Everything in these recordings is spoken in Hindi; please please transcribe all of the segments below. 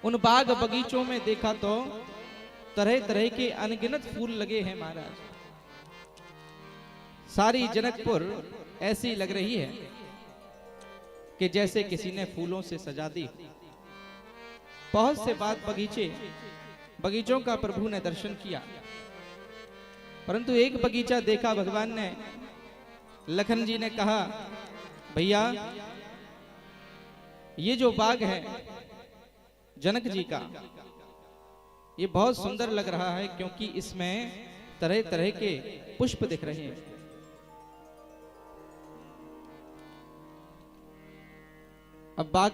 उन बाग बगीचों में देखा तो तरह तरह के अनगिनत फूल लगे हैं महाराज। सारी जनकपुर ऐसी लग रही है कि जैसे किसी ने फूलों से सजा दी। बहुत से बाग बगीचों का प्रभु ने दर्शन किया, परंतु एक बगीचा देखा भगवान ने। लखन जी ने कहा, भैया ये जो बाग है जनक जी का, ये बहुत सुंदर लग रहा है क्योंकि इसमें तरह तरह के पुष्प दिख रहे हैं। अब बाग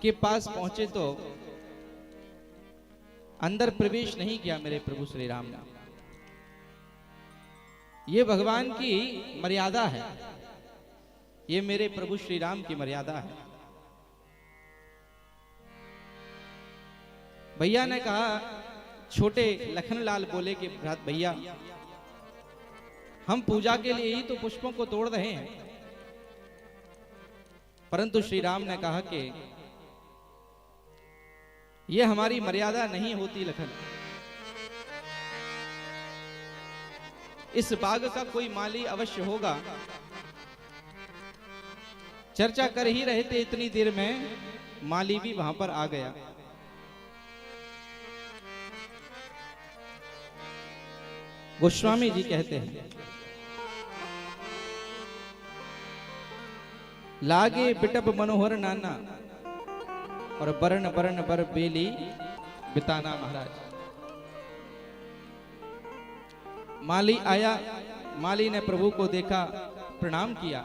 के पास पहुंचे तो अंदर प्रवेश नहीं किया मेरे प्रभु श्री राम ने। ये भगवान की मर्यादा है, ये मेरे प्रभु श्री राम की मर्यादा है। भैया ने कहा, छोटे लखनलाल बोले कि भैया हम पूजा के लिए ही तो पुष्पों को तोड़ रहे हैं। परंतु श्री राम ने कहा कि यह हमारी मर्यादा नहीं होती लखन। इस बाग का कोई माली अवश्य होगा। चर्चा कर ही रहे थे, इतनी देर में माली भी वहां पर आ गया। गोस्वामी जी कहते हैं, लागे बिटप मनोहर नाना और बरन बरन बर बेली बिताना। महाराज माली आया, माली ने प्रभु को देखा, प्रणाम किया।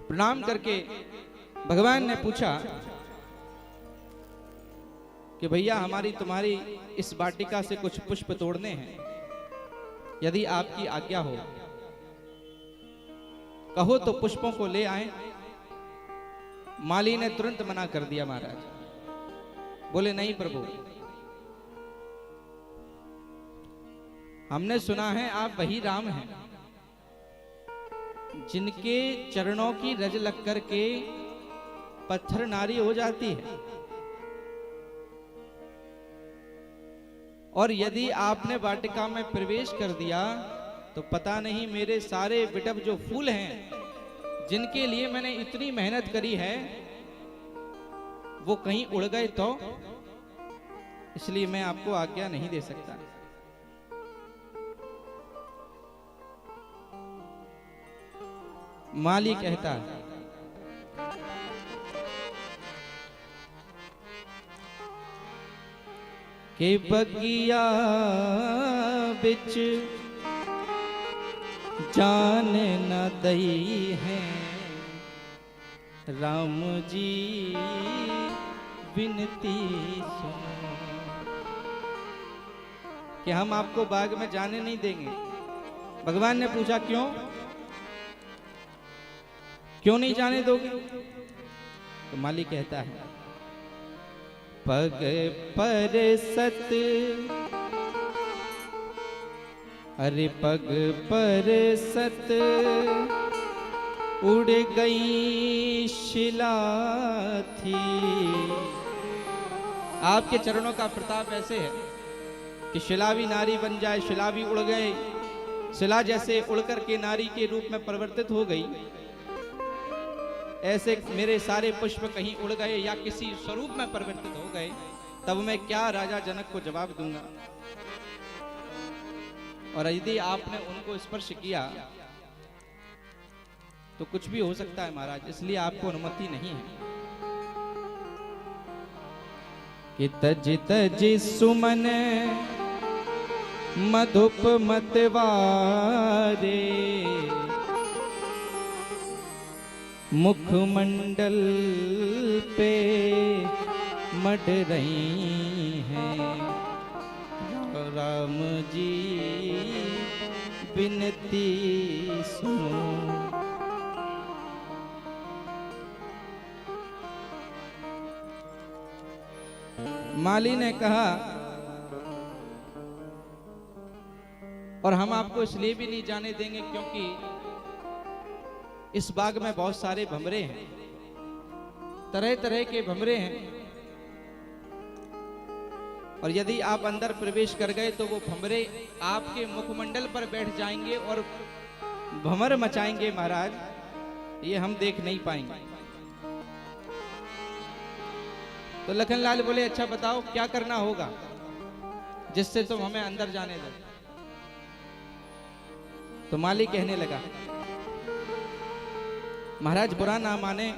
प्रणाम करके भगवान ने पूछा कि भैया हमारी तुम्हारी इस वाटिका से कुछ पुष्प तोड़ने हैं, यदि आपकी आज्ञा हो कहो तो पुष्पों को ले आए। माली ने तुरंत मना कर दिया महाराज। बोले नहीं प्रभु, हमने सुना है आप वही राम हैं जिनके चरणों की रज लग कर के पत्थर नारी हो जाती है, और यदि आपने वाटिका में प्रवेश कर दिया तो पता नहीं मेरे सारे बिटप जो फूल हैं जिनके लिए मैंने इतनी मेहनत करी है वो कहीं उड़ गए तो, इसलिए मैं आपको आज्ञा नहीं दे सकता। माली कहता है, के बगिया बिच जान न दई है राम जी विनती सुनो, कि हम आपको बाग में जाने नहीं देंगे। भगवान ने पूछा क्यों नहीं जाने दोगे? तो माली कहता है, पग पर सत, अरे पग पर सत उड़ गई शिला थी। आपके चरणों का प्रताप ऐसे है कि शिला भी नारी बन जाए, शिला भी उड़ गए, शिला जैसे उड़कर के नारी के रूप में परिवर्तित हो गई, ऐसे मेरे सारे पुष्प कहीं उड़ गए या किसी स्वरूप में परिवर्तित हो गए, तब मैं क्या राजा जनक को जवाब दूंगा। और यदि आपने उनको स्पर्श किया तो कुछ भी हो सकता है महाराज, इसलिए आपको अनुमति नहीं है। कि तज तज सुमन मधुप मतवारे, मुखमंडल पे मड रही हैं राम जी विनती सुनो। माली ने कहा, और हम आपको इसलिए भी नहीं जाने देंगे क्योंकि इस बाग में बहुत सारे भंवरे हैं, तरह तरह के भंवरे हैं, और यदि आप अंदर प्रवेश कर गए तो वो भंवरे आपके मुखमंडल पर बैठ जाएंगे और भंवर मचाएंगे महाराज, ये हम देख नहीं पाएंगे। तो लखनलाल बोले अच्छा बताओ क्या करना होगा जिससे तुम हमें अंदर जाने दो। तो माली कहने लगा महाराज बुरा ना माने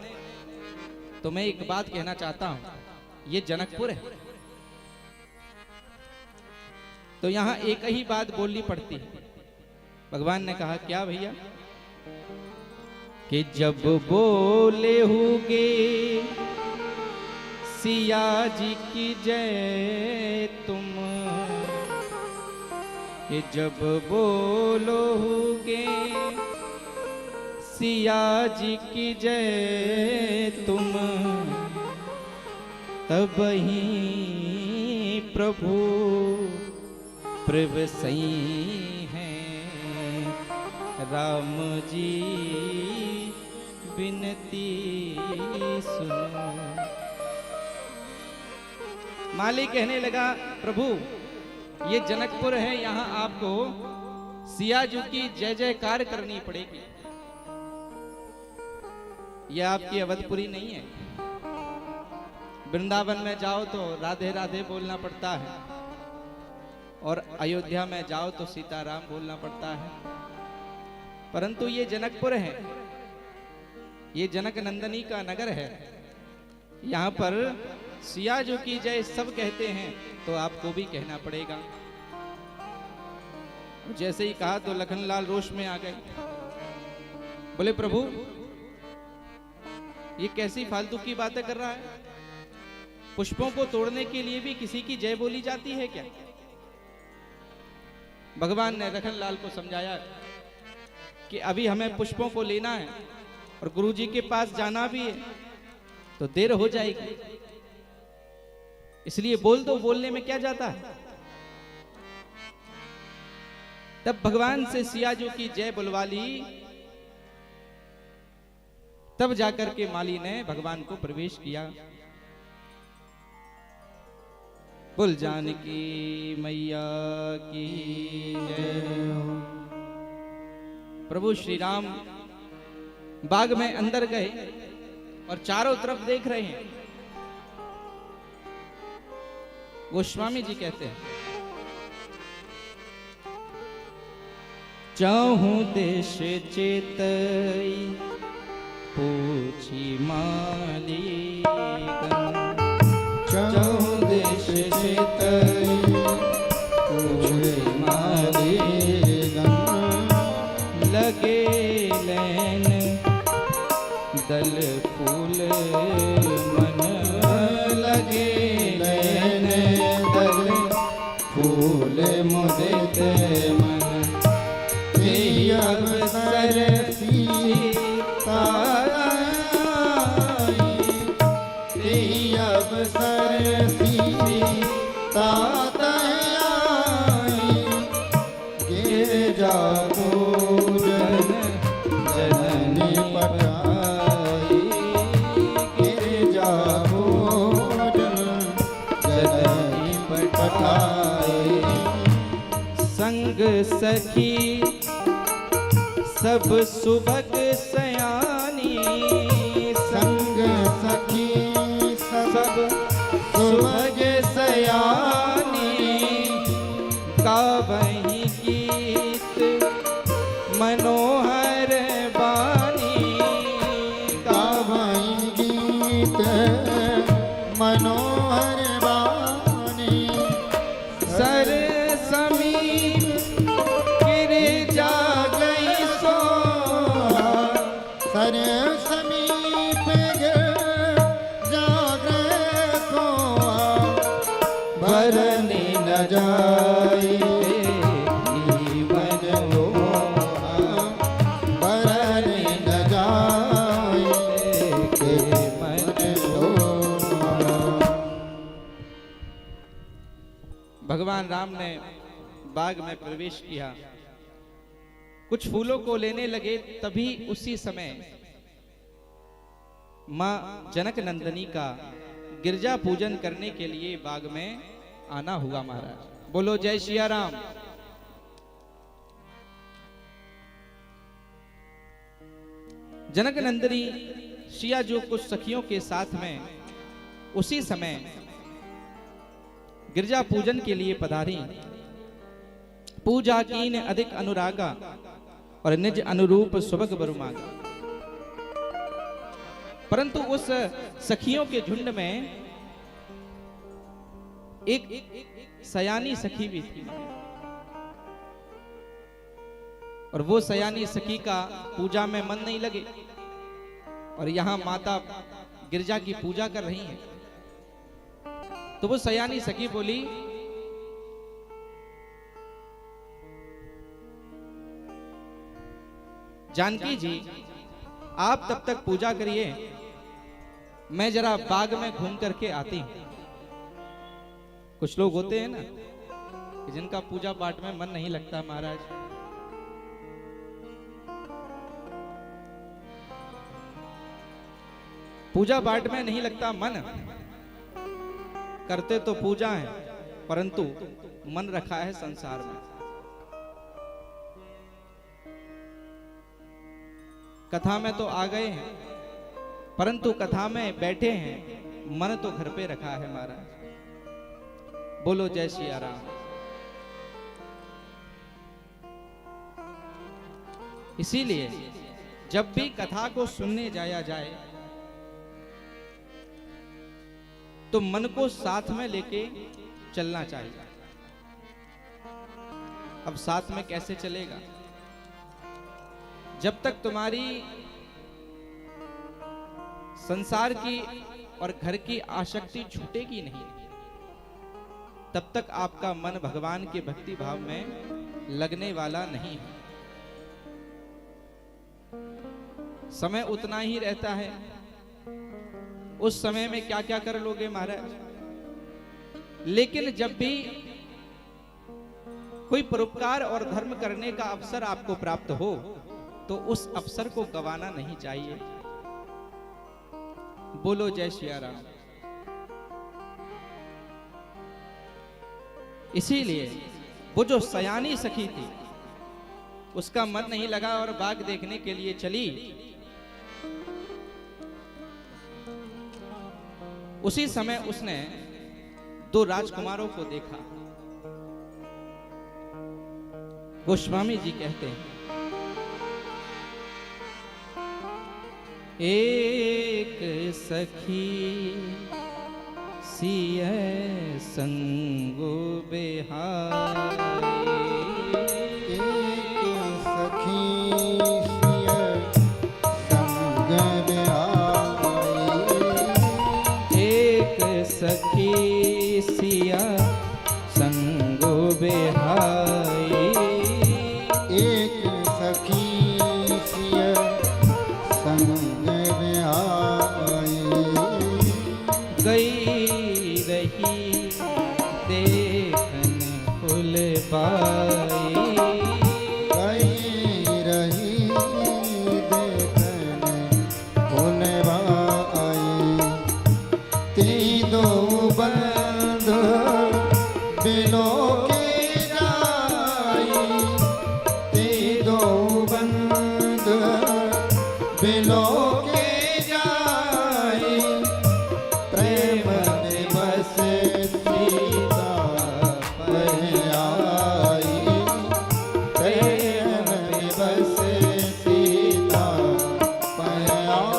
तो मैं एक बात कहना चाहता हूं, ये जनकपुर है तो यहां एक ही बात बोलनी पड़ती है। भगवान ने कहा क्या भैया? कि जब बोले होगे सिया जी की जय तुम, कि जब बोलोगे सिया जी की जय तुम, तब ही प्रभु प्रभसई हैं राम जी बिनती सुनो। माली कहने लगा प्रभु ये जनकपुर है, यहाँ आपको सियाजू की जय जयकार करनी पड़ेगी। यह आपकी अवधपुरी नहीं है। वृंदावन में जाओ तो राधे राधे बोलना पड़ता है, और अयोध्या में जाओ तो सीताराम बोलना पड़ता है, परंतु ये जनकपुर है, ये जनक नंदनी का नगर है। यहाँ पर सियाजू की जय सब कहते हैं तो आपको भी कहना पड़ेगा। जैसे ही कहा तो लखनलाल रोष में आ गए, बोले प्रभु ये कैसी फालतू की बातें कर रहा है? पुष्पों को तोड़ने के लिए भी किसी की जय बोली जाती है क्या? भगवान ने लखनलाल को समझाया कि अभी हमें पुष्पों को लेना है और गुरुजी के पास जाना भी है तो देर हो जाएगी, इसलिए बोल दो, बोलने में क्या जाता है। तब भगवान से सियाजू की जय बुलवा ली, तब जाकर के माली ने भगवान को प्रवेश किया। बोल जानकी मैया की जय। प्रभु श्री राम बाग में अंदर गए और चारों तरफ देख रहे हैं। गोस्वामी जी कहते हैं चाहूं देश चेतई पूछी माली, चाहूं देश चेतई पूछी माली, लगे लैन दल फूल मन, लगे लैन दल फूल मुदित मन, अवसर सीता अवसर सीता गिर जागो जन जननी पठाई, गिर जागो जननी पठाई। संग सखी सब सुभग सयानी, संग सखी सब सुभग सयानी, गावहीं गीत मनोहर बानी, गावहीं गीत मनोहर बानी, सर समीप सर समीप जागृत सोआ, भरने न जाए जीवन लोहा, भरने न जाए मन लोहा। भगवान राम ने बाग में प्रवेश किया, कुछ फूलों को लेने लगे, तभी उसी समय मां जनक नंदनी का गिरजा पूजन करने के लिए बाग में आना हुआ महाराज। बोलो जय सिया राम। जनक नंदनी सिया जो कुछ सखियों के साथ में उसी समय गिरजा पूजन के लिए पधारी। पूजा कीन अधिक अनुरागा और निज अनुरूप सुभग बरु मांगा। परंतु उस सखियों के झुंड में एक सयानी सखी भी थी और वो सयानी सखी का पूजा में मन नहीं लगे और यहां माता गिरजा की पूजा कर रही हैं। तो वो सयानी सखी बोली, जानकी जी आप तब तक पूजा करिए, मैं जरा बाग में घूम करके आती हूं। कुछ लोग होते हैं ना कि जिनका पूजा पाठ में मन नहीं लगता महाराज। पूजा पाठ में नहीं लगता मन, करते तो पूजा है परंतु मन रखा है संसार में। कथा में तो आ गए हैं परंतु कथा में बैठे हैं, मन तो घर पे रखा है महाराज। बोलो जय सिया राम। इसीलिए जब भी कथा को सुनने जाया जाए तो मन को साथ में लेके चलना चाहिए। अब साथ में कैसे चलेगा? जब तक तुम्हारी संसार की और घर की आसक्ति छूटेगी नहीं, तब तक आपका मन भगवान के भक्ति भाव में लगने वाला नहीं है। समय उतना ही रहता है, उस समय में क्या क्या कर लोगे महाराज। लेकिन जब भी कोई परोपकार और धर्म करने का अवसर आपको प्राप्त हो तो उस अवसर को गंवाना नहीं चाहिए। बोलो जय सिया राम। इसीलिए वो जो सयानी सखी थी उसका मन नहीं लगा और बाग देखने के लिए चली। उसी समय उसने दो राजकुमारों को देखा। गोस्वामी जी कहते हैं, एक सखी सिय संगो बेहाई, एक सखी सिय संग बेहाई, एक सखी सिया संगो बेहाई, एक सखी सिय संग बेहाई, गई रही देखन फूल पाई, गई रही देखन फूल बाई, ती दो बंद बिलो के जाई, ती दो बंद बिलो के जाई, प्रेम में बस सीता पर आई, प्रेम में बस सीता पर आई।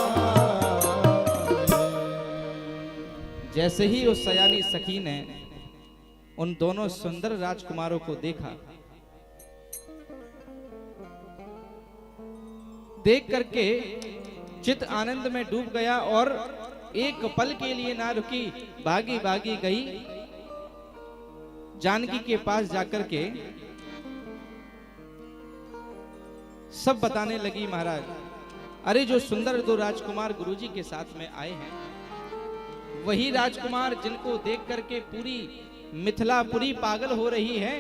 जैसे ही उस सयानी सखी ने उन दोनों सुंदर राजकुमारों को देखा, देख करके चित आनंद में डूब गया और एक पल के लिए ना रुकी, भागी भागी गई जानकी के पास जाकर के सब बताने लगी। महाराज, अरे जो सुंदर दो राजकुमार गुरुजी के साथ में आए हैं, वही राजकुमार जिनको देख करके पूरी मिथिलापुरी पागल हो रही है,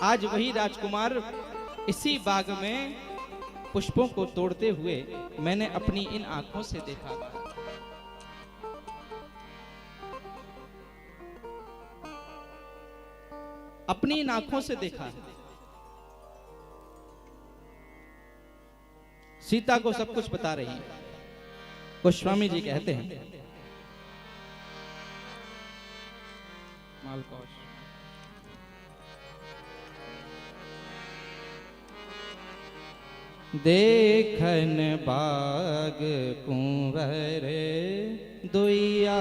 आज वही राजकुमार इसी बाग में पुष्पों को तोड़ते हुए मैंने अपनी इन आंखों से देखा। अपनी इन आंखों से देखा है। सीता को सब कुछ बता रही है। गोस्वामी जी कहते हैं, मालकोश देखन बाग कुंवर दुइया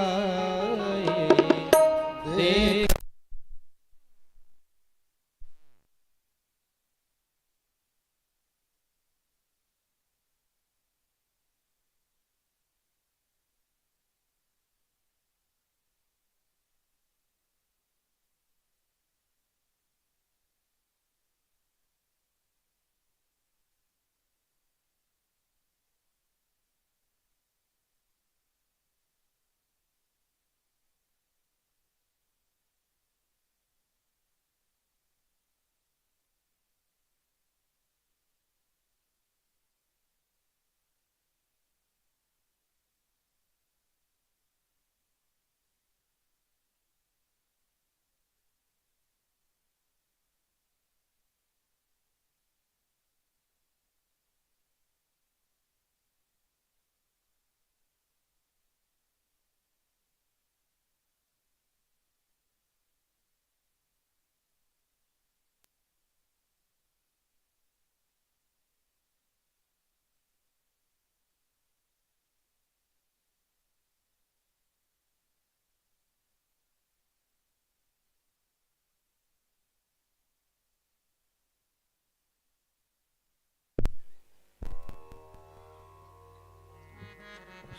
देख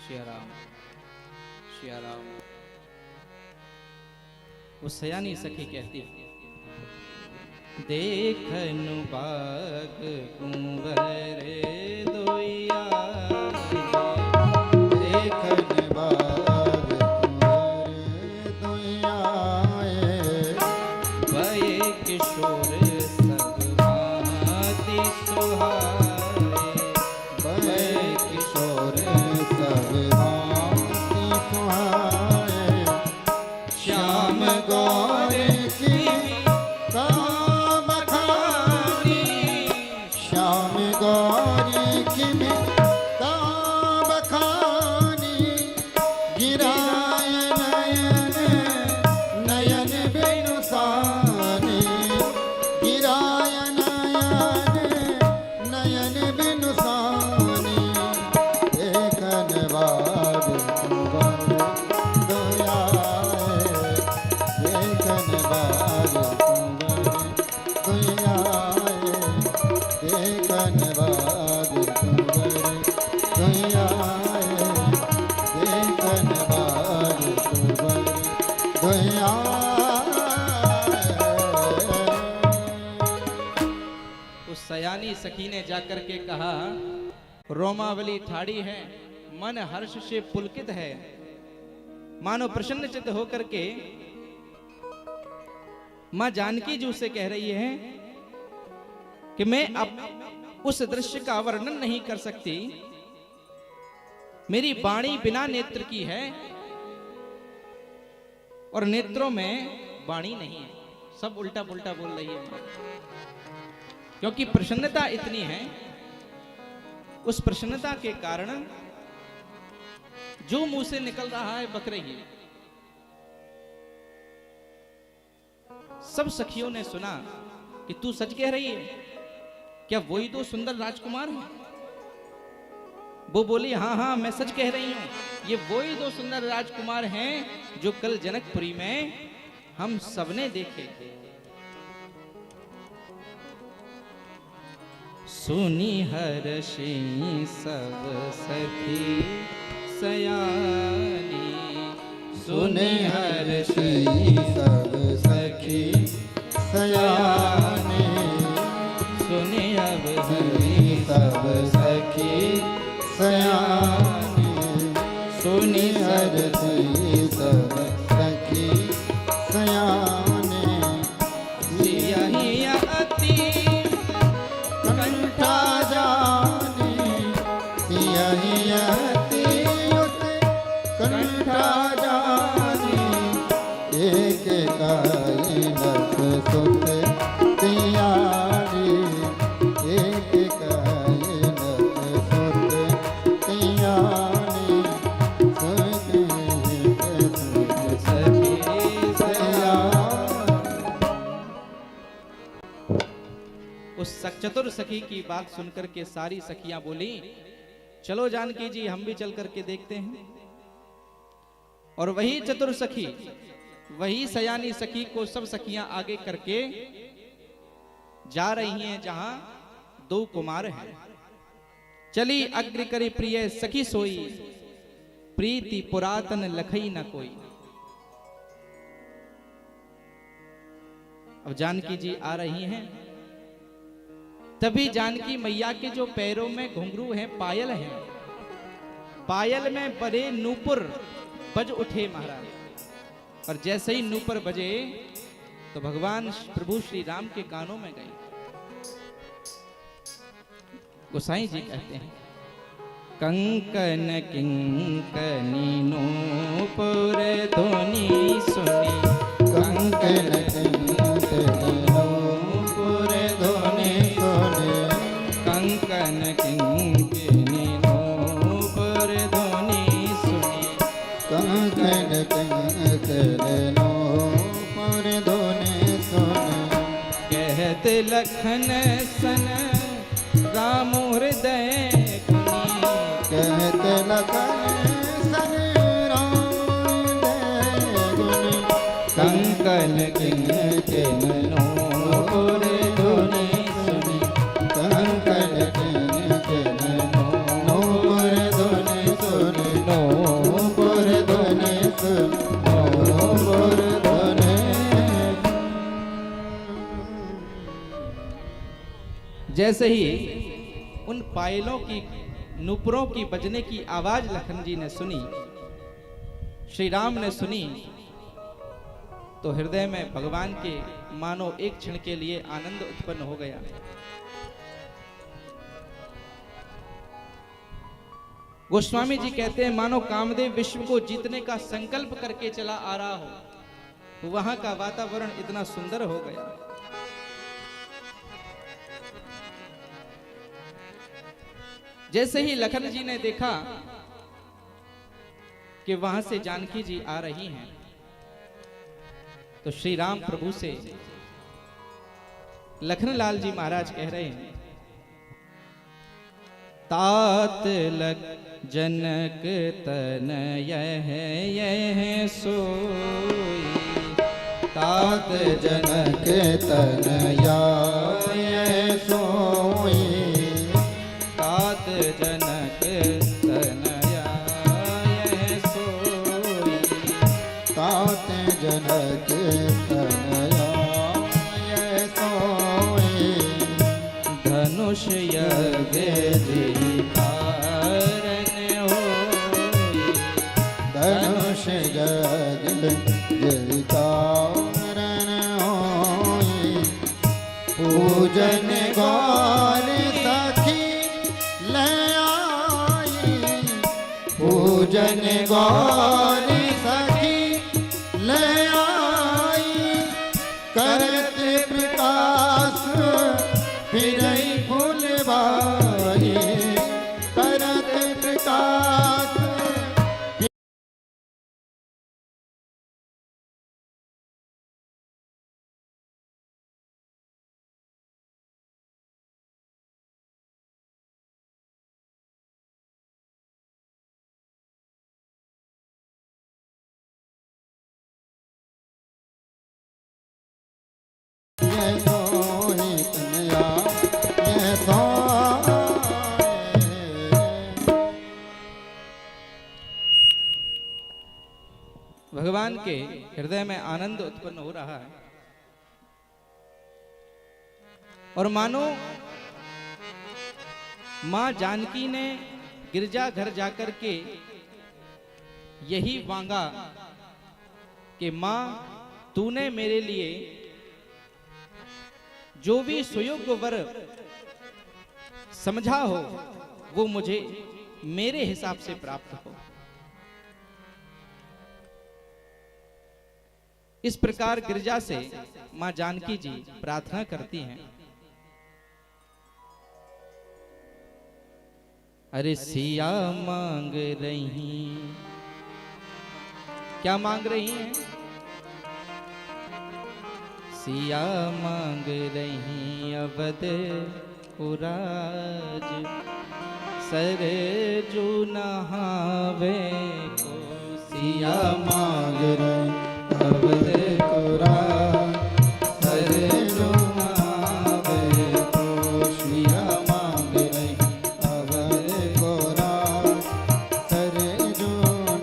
श्याराम श्याराम। वो सयानी सखी कहती, देखन बाग कुंवर दुइया देखन बाग कुंवर दुइया भय किशोर सब भांति सुहाए भय किशोर सब भांति सुहाए श्याम गौर की काम बखानी श्याम गौर की काम बखानी गिराय नयन नयन बिनुसानी गिराय नयन नयन बिनुसानी देखन बाग कुंवर दुइयाए देखन बाग कुंवर दुइयाए देखन बाग कुंवर दुइयाए देखन बाग कुंवर दुइयाए। उस सयानी सखी ने जाकर के कहा, रोमावली ठाड़ी है, मन हर्ष से पुलकित है। मानो प्रसन्नचित्त होकर के मां जानकी जी से कह रही है कि मैं अब उस दृश्य का वर्णन नहीं कर सकती, मेरी वाणी बिना नेत्र की है और नेत्रों में वाणी नहीं है। सब उल्टा पुल्टा बोल रही है, क्योंकि प्रसन्नता इतनी है। उस प्रसन्नता के कारण जो मुंह से निकल रहा है बक रही है। सब सखियों ने सुना कि तू सच कह रही है, क्या वही तो सुंदर राजकुमार है? वो बोली, हाँ हाँ मैं सच कह रही हूं, ये वही दो सुंदर राजकुमार हैं जो कल जनकपुरी में हम सबने देखे। सुनी हर्षी सब सखी सयानी सुने हर्षी सब सखी सयानी सुने अब सुनी सब सखी सयानी सुनी हर्षी सब सखी सयानी यही अति कंठा जानी यही अति कंठा जानी एक सुत तियारी एक कहन सुत तियारी सुत सखी सया। उस चतुर सखी की बात सुनकर के सारी सखियां बोली, चलो जानकी जी हम भी चल करके देखते हैं। और वही चतुर सखी, वही सयानी सखी को सब सखियां आगे करके जा रही हैं जहां दो कुमार हैं। चली अग्र करी प्रिय सखी सोई, प्रीति पुरातन लखई न कोई। अब जानकी जी आ रही हैं, तभी जानकी मैया के जो पैरों में घुंघरू हैं, पायल हैं, पायल में बड़े नूपुर बज उठे महाराज। और जैसे ही नूपुर बजे तो भगवान प्रभु श्री राम के कानों में गए। गोसाई जी कहते हैं, कंकन किंकनी नूपुर ध्वनि सुनी, कंकन किंकनी नूपुर ध्वनि सुनी, कंकन किंकनी नूपुर ध्वनि सुनी, कंकन किंकनी नूपुर ध्वनि सुनी। कहत लखन सन राम हृदय गुनी, कहत लखन सन राम हृदय गुनी, कंकन किंकन नूपुर ध्वनि सुनी, कंकन किंकनी नूपुर ध्वनि सुनी, नूपुर ध्वनि सुनी, नूपुर ध्वनि। जैसे ही उन पायलों की नूपुरों की बजने की आवाज लखन जी ने सुनी, श्री राम ने सुनी, तो हृदय में भगवान के मानो एक क्षण के लिए आनंद उत्पन्न हो गया। गोस्वामी जी कहते हैं, मानो कामदेव विश्व को जीतने का संकल्प करके चला आ रहा हो, वहां का वातावरण इतना सुंदर हो गया। जैसे ही लखन जी ने देखा कि वहां से जानकी जी आ रही हैं, तो श्री राम प्रभु से लखनलाल जी महाराज कह रहे हैं, तात लग जनक तनय यह सोई, तात जनक तनया यह सोई, तात जनक तनया यह सोई, तात जनक तनया यह सोई, धनुष यज्ञ कारण होई, धनुष यज्ञ कारण होई, पूजन गौर सखी ले आई, पूजन गौर सखी ले आई, करत प्रकाश फिरई फूलबाई, करत प्रकाश। यह सोई तनया यह सोई। भगवान के हृदय में आनंद उत्पन्न हो रहा है। और मानो मां जानकी ने गिरजा घर जाकर के यही मांगा कि मां तूने मेरे लिए जो भी सुयोग्य वर समझा हो वो मुझे मेरे हिसाब से प्राप्त हो। इस प्रकार गिरजा से मां जानकी जी प्रार्थना करती हैं, अरे सिया मांग रही, क्या मांग रही हैं? सिया मांग रही अवध पुराज, सरजू नहावे को। सिया मांग रही अवध पुराज, सरजू नहावे को। सिया मांग रही अवध पुराज, सरजू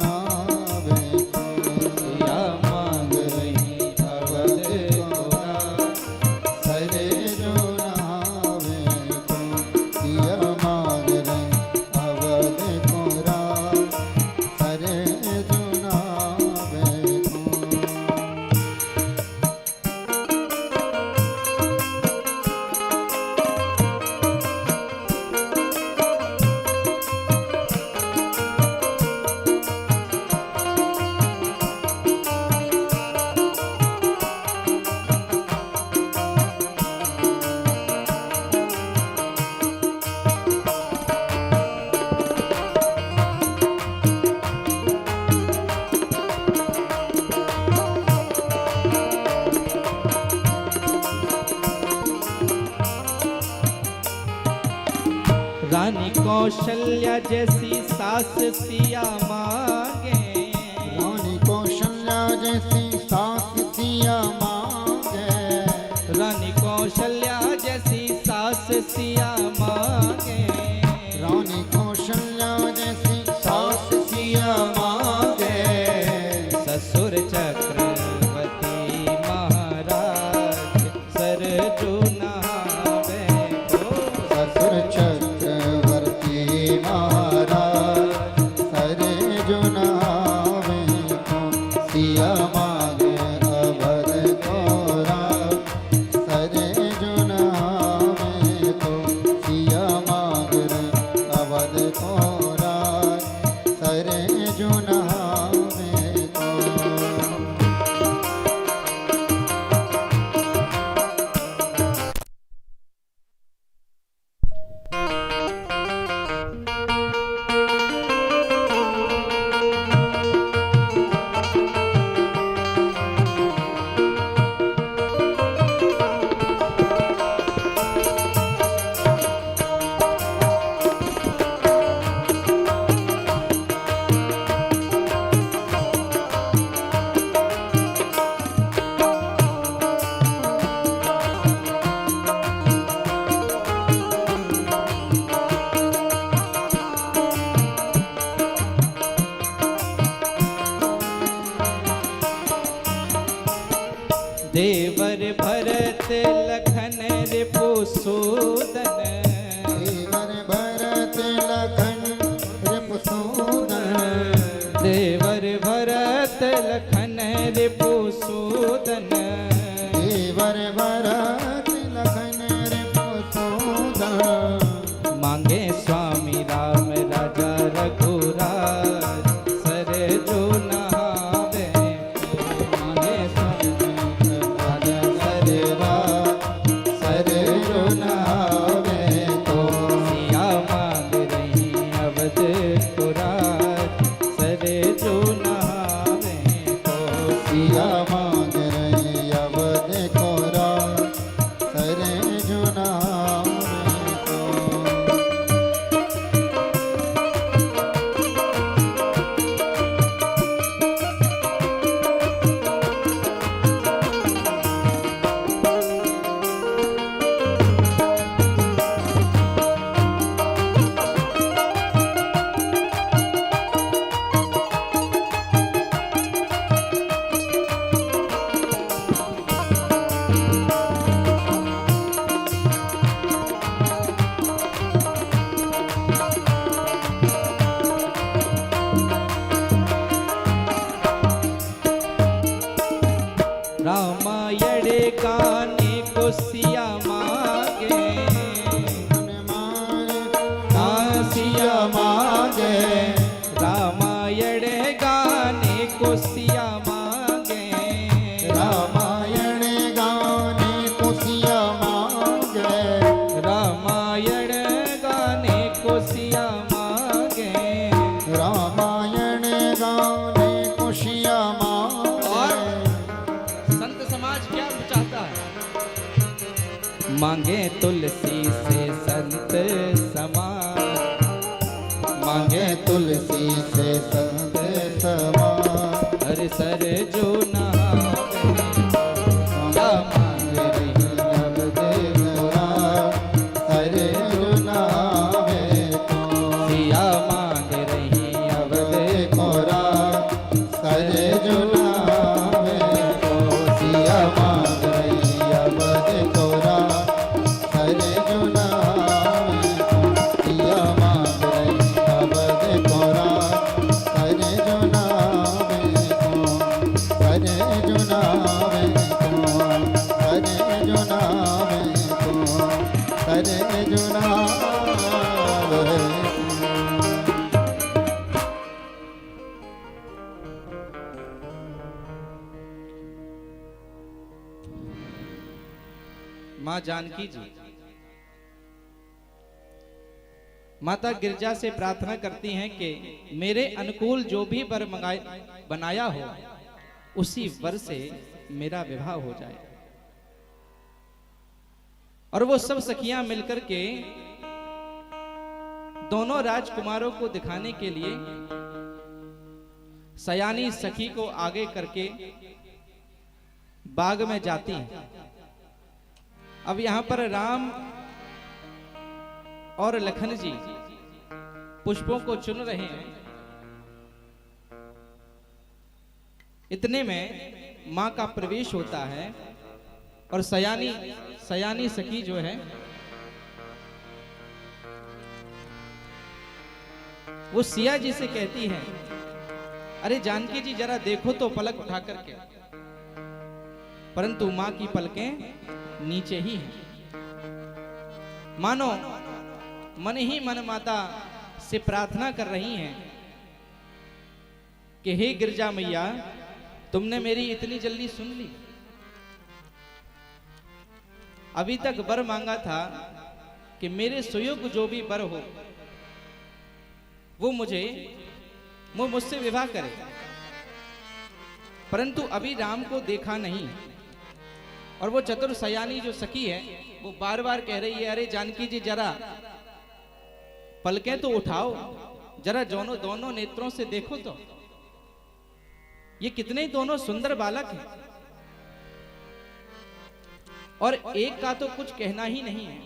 नहावे को। सिया मांग रही अवध पुराज, सरजू नहावे को। सिया मांग रही अवध पुराज, सरजू नहावे को। रानी कौशल्या जैसी सास सिया मांगे। रानी कौशल्या जैसी सास सिया मांगे। रानी कौशल्या जैसी सास सिया मांगे। रानी कौशल्या जैसी सास सिया मांगे। ससुर चक्रवर्ती महाराज सरजू नहावे को। ससुर चक्रवर्ती महाराज सरजू नहावे को। सिया मांगे अवध को राज, सरजू नहावे को। सिया मांगे अवध को राज, सरजू नहावे को। देवर भरत लखन रिपुसूदन। देवर भरत लखन रिपुसूदन। देवर भरत लखन रिपुसूदन। देवर भरत लखन रिपुसूदन। मांगे स्वामी राम राजा रघुराज सरजू नहावे को। मांगे स्वामी राजा सरराज सरजू नहावे को। सिया मांग रही अवध पुराज सरजू नहावे को। सिया मांग रही अवध को राज, रामायण गाने कुसिया मांगे रामायण गाने को सिया मांगे। रामायण गाने कुसिया और मांगे संत समाज क्या चाहता है? मांगे तुलसी से संत समाज, मांगे तुलसी से संत समान हर सर जो नहावे, क्या मांग रही अब देवरा हरे जुनावे को सिया मांग रही अब देखोरा हरे जुनावे को सिया मांग रही अब देखोरा हरे जुनावे को सिया मांग रही अब देखोरा हरे जुनावे को हरे जुनावे को हरे जुनावे को हरे जुनावे को। माँ जानकी जी माता गिरजा से प्रार्थना करती हैं कि मेरे अनुकूल जो भी वर बनाया हो उसी वर से मेरा विवाह हो जाए। और वो सब सखियां मिलकर के दोनों राजकुमारों को दिखाने के लिए सयानी सखी को आगे करके बाग में जाती हैं। अब यहां पर राम और लखन जी पुष्पों को चुन रहे हैं। इतने में मां का प्रवेश होता है और सयानी सखी जो है वो सिया जी से कहती है, अरे जानकी जी जरा देखो तो पलक उठा करके। परंतु मां की पलकें नीचे ही हैं। मानो मन ही मन माता से प्रार्थना कर रही हैं कि हे गिरजा मैया, तुमने मेरी इतनी जल्दी सुन ली। अभी तक वर मांगा था कि मेरे सुयोग जो भी वर हो वो मुझसे विवाह करे, परंतु अभी राम को देखा नहीं। और वो चतुर सयानी जो सखी है वो बार बार कह रही है, अरे जानकी जी जरा पलकें तो उठाओ, जरा दोनों नेत्रों से देखो तो ये कितने दोनों सुंदर बालक हैं। और एक का तो कुछ कहना ही नहीं है,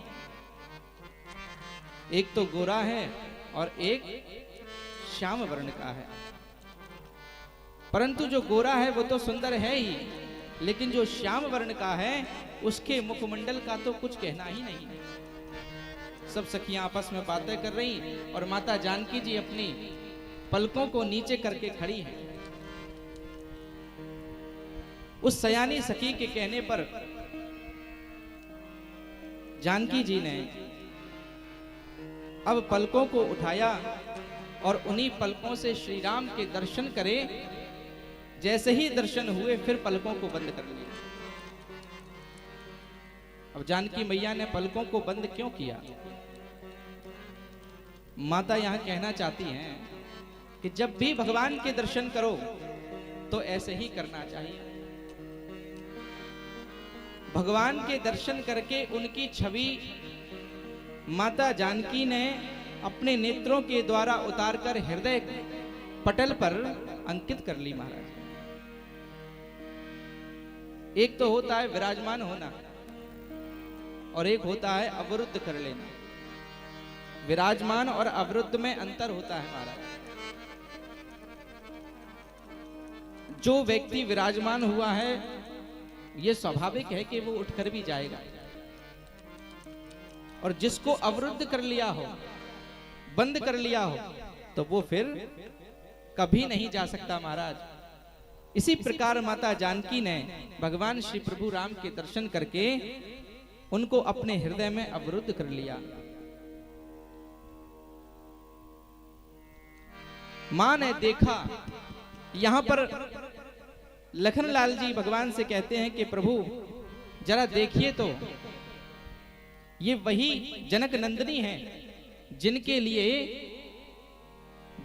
एक तो गोरा है और एक श्याम वर्ण का है। परंतु जो गोरा है वो तो सुंदर है ही, लेकिन जो श्याम वर्ण का है उसके मुखमंडल का तो कुछ कहना ही नहीं है। सब सखियां आपस में बातें कर रही और माता जानकी जी अपनी पलकों को नीचे करके खड़ी हैं। उस सयानी सखी के कहने पर जानकी जी ने अब पलकों को उठाया और उन्हीं पलकों से श्री राम के दर्शन करे। जैसे ही दर्शन हुए फिर पलकों को बंद कर लिया। अब जानकी मैया ने पलकों को बंद क्यों किया? माता यहां कहना चाहती हैं कि जब भी भगवान के दर्शन करो तो ऐसे ही करना चाहिए। भगवान के दर्शन करके उनकी छवि माता जानकी ने अपने नेत्रों के द्वारा उतारकर हृदय पटल पर अंकित कर ली। महाराज, एक तो होता है विराजमान होना और एक होता है अवरुद्ध कर लेना। विराजमान और अवरुद्ध में अंतर होता है महाराज। जो व्यक्ति विराजमान हुआ है यह स्वाभाविक है कि वो उठकर भी जाएगा, और जिसको अवरुद्ध कर लिया हो, बंद कर लिया हो, तो वो फिर कभी नहीं जा सकता महाराज। इसी प्रकार माता जानकी ने भगवान श्री प्रभु राम के दर्शन करके उनको अपने हृदय में अवरुद्ध कर लिया। मां ने देखा यहां पर लखनलाल जी भगवान से कहते हैं कि प्रभु जरा देखिए तो, ये वही जनक नंदिनी है जिनके लिए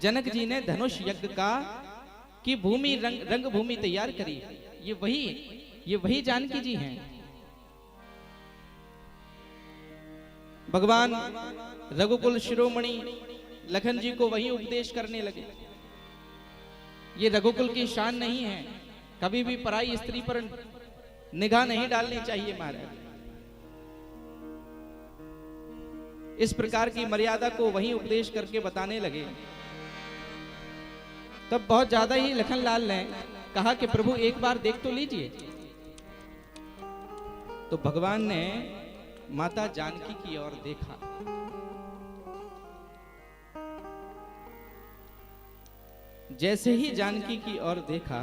जनक जी ने धनुष यज्ञ का की भूमि रंग भूमि तैयार करी। ये वही जानकी जी हैं। भगवान रघुकुल शिरोमणि लखन जी को वही उपदेश करने लगे। ये रघुकुल की शान नहीं है, कभी भी पराई स्त्री पर निगाह नहीं डालनी चाहिए महाराज। इस प्रकार की मर्यादा को वही उपदेश करके बताने लगे। तब बहुत ज्यादा ही लखनलाल ने कहा कि प्रभु एक बार देख तो लीजिए। तो भगवान ने माता जानकी की ओर देखा। जैसे ही जानकी की ओर देखा